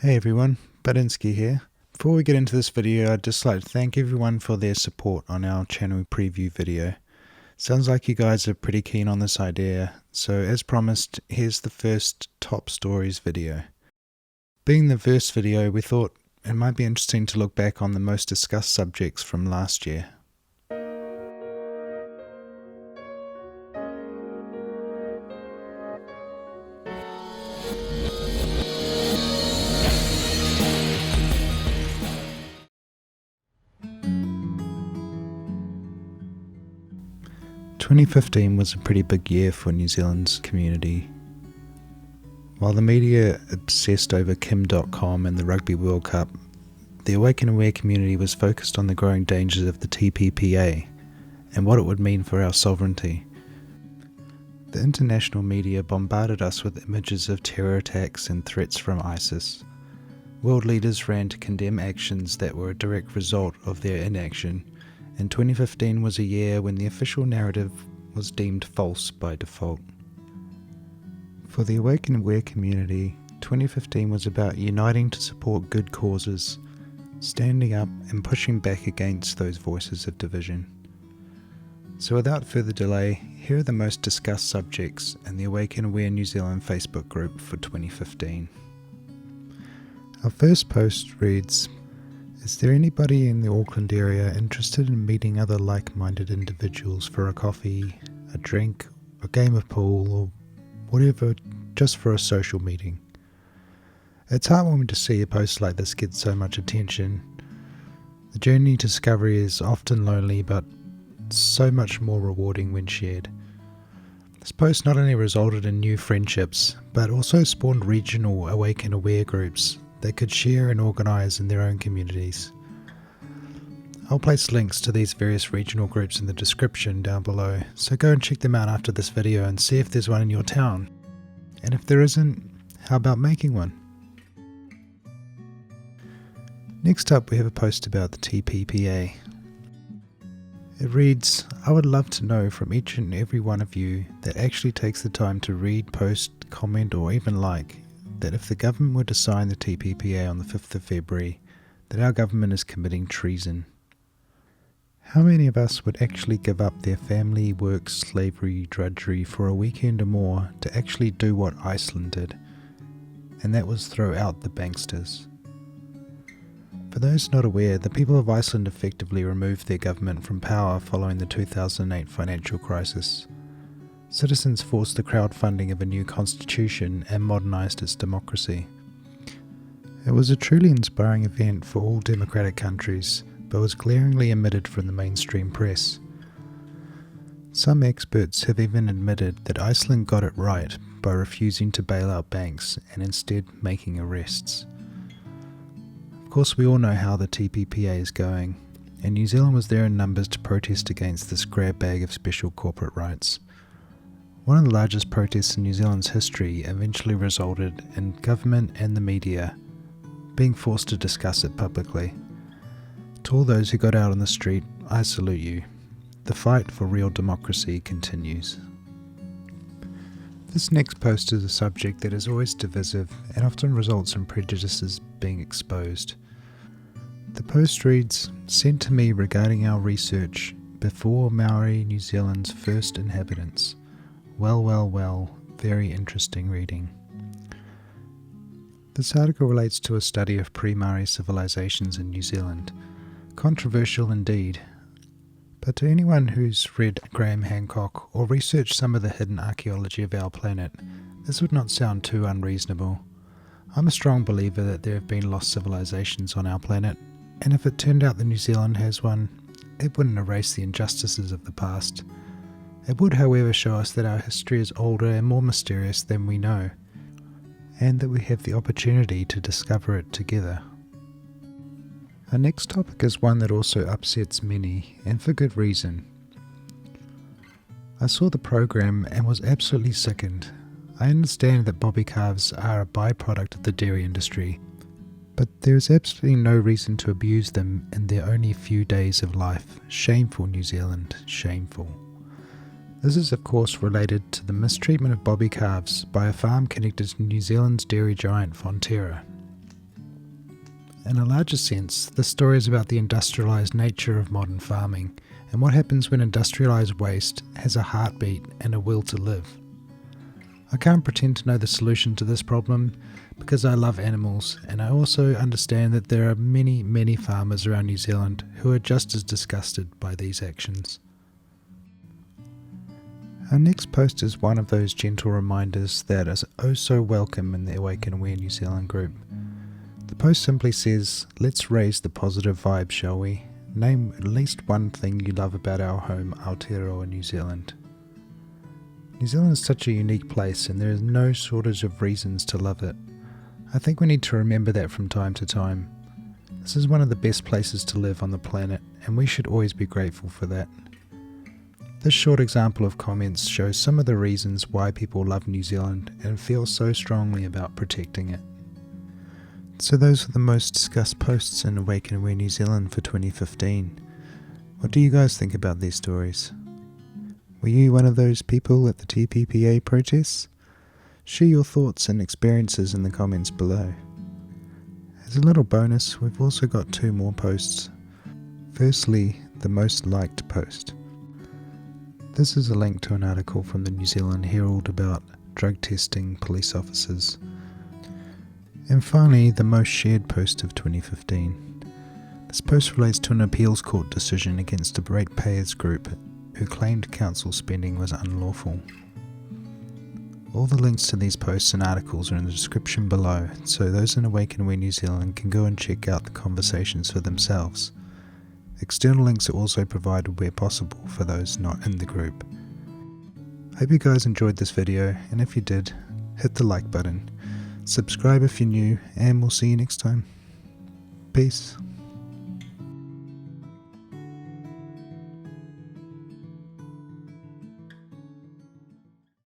Hey everyone, Badinsky here. Before we get into this video, I'd just like to thank everyone for their support on our channel preview video. Sounds like you guys are pretty keen on this idea, so as promised, here's the first top stories video. Being the first video, we thought it might be interesting to look back on the most discussed subjects from last year. "2015 was a pretty big year for New Zealand's community. While the media obsessed over Kim.com and the Rugby World Cup, the Awake and Aware community was focused on the growing dangers of the TPPA and what it would mean for our sovereignty. The international media bombarded us with images of terror attacks and threats from ISIS. World leaders ran to condemn actions that were a direct result of their inaction, and 2015 was a year when the official narrative was deemed false by default. For the Awake and Aware community, 2015 was about uniting to support good causes, standing up and pushing back against those voices of division. So without further delay, here are the most discussed subjects in the Awake and Aware New Zealand Facebook group for 2015. Our first post reads, "Is there anybody in the Auckland area interested in meeting other like-minded individuals for a coffee, a drink, a game of pool, or whatever, just for a social meeting?" It's heartwarming to see a post like this get so much attention. The journey to discovery is often lonely, but so much more rewarding when shared. This post not only resulted in new friendships, but also spawned regional Awake and Aware groups that could share and organise in their own communities. I'll place links to these various regional groups in the description down below, so go and check them out after this video and see if there's one in your town. And if there isn't, how about making one? Next up, we have a post about the TPPA. It reads, "I would love to know from each and every one of you that actually takes the time to read, post, comment, or even like, that if the government were to sign the TPPA on the 5th of February, that our government is committing treason. How many of us would actually give up their family, work, slavery, drudgery for a weekend or more to actually do what Iceland did? And that was throw out the banksters." For those not aware, the people of Iceland effectively removed their government from power following the 2008 financial crisis. Citizens forced the crowdfunding of a new constitution and modernised its democracy. It was a truly inspiring event for all democratic countries, but was glaringly omitted from the mainstream press. Some experts have even admitted that Iceland got it right by refusing to bail out banks and instead making arrests. Of course, we all know how the TPPA is going, and New Zealand was there in numbers to protest against this grab bag of special corporate rights. One of the largest protests in New Zealand's history eventually resulted in government and the media being forced to discuss it publicly. To all those who got out on the street, I salute you. The fight for real democracy continues. This next post is a subject that is always divisive and often results in prejudices being exposed. The post reads, "Sent to me regarding our research before Maori New Zealand's first inhabitants. Well, very interesting reading." This article relates to a study of pre-Maori civilizations in New Zealand. Controversial indeed, but to anyone who's read Graham Hancock or researched some of the hidden archaeology of our planet, this would not sound too unreasonable. I'm a strong believer that there have been lost civilizations on our planet, and if it turned out that New Zealand has one, it wouldn't erase the injustices of the past. It would, however, show us that our history is older and more mysterious than we know, and that we have the opportunity to discover it together. Our next topic is one that also upsets many, and for good reason. I saw the program and was absolutely sickened. I understand that bobby calves are a byproduct of the dairy industry, but there is absolutely no reason to abuse them in their only few days of life. Shameful, New Zealand, shameful. This is of course related to the mistreatment of bobby calves by a farm connected to New Zealand's dairy giant Fonterra. In a larger sense, this story is about the industrialised nature of modern farming and what happens when industrialised waste has a heartbeat and a will to live. I can't pretend to know the solution to this problem because I love animals, and I also understand that there are many farmers around New Zealand who are just as disgusted by these actions. Our next post is one of those gentle reminders that is oh so welcome in the Awake and Aware New Zealand group. The post simply says, let's raise the positive vibe, shall we? Name at least one thing you love about our home, Aotearoa, New Zealand. New Zealand is such a unique place and there is no shortage of reasons to love it. I think we need to remember that from time to time. This is one of the best places to live on the planet and we should always be grateful for that. This short example of comments shows some of the reasons why people love New Zealand and feel so strongly about protecting it. So those are the most discussed posts in Awake and Aware New Zealand for 2015. What do you guys think about these stories? Were you one of those people at the TPPA protests? Share your thoughts and experiences in the comments below. As a little bonus, we've also got 2 more posts. Firstly, the most liked post. This is a link to an article from the New Zealand Herald about drug testing police officers. And finally, the most shared post of 2015. This post relates to an appeals court decision against a ratepayers group who claimed council spending was unlawful. All the links to these posts and articles are in the description below, so those in Awake and Aware New Zealand can go and check out the conversations for themselves. External links are also provided where possible for those not in the group. Hope you guys enjoyed this video, and if you did, hit the like button. Subscribe if you're new, and we'll see you next time. Peace.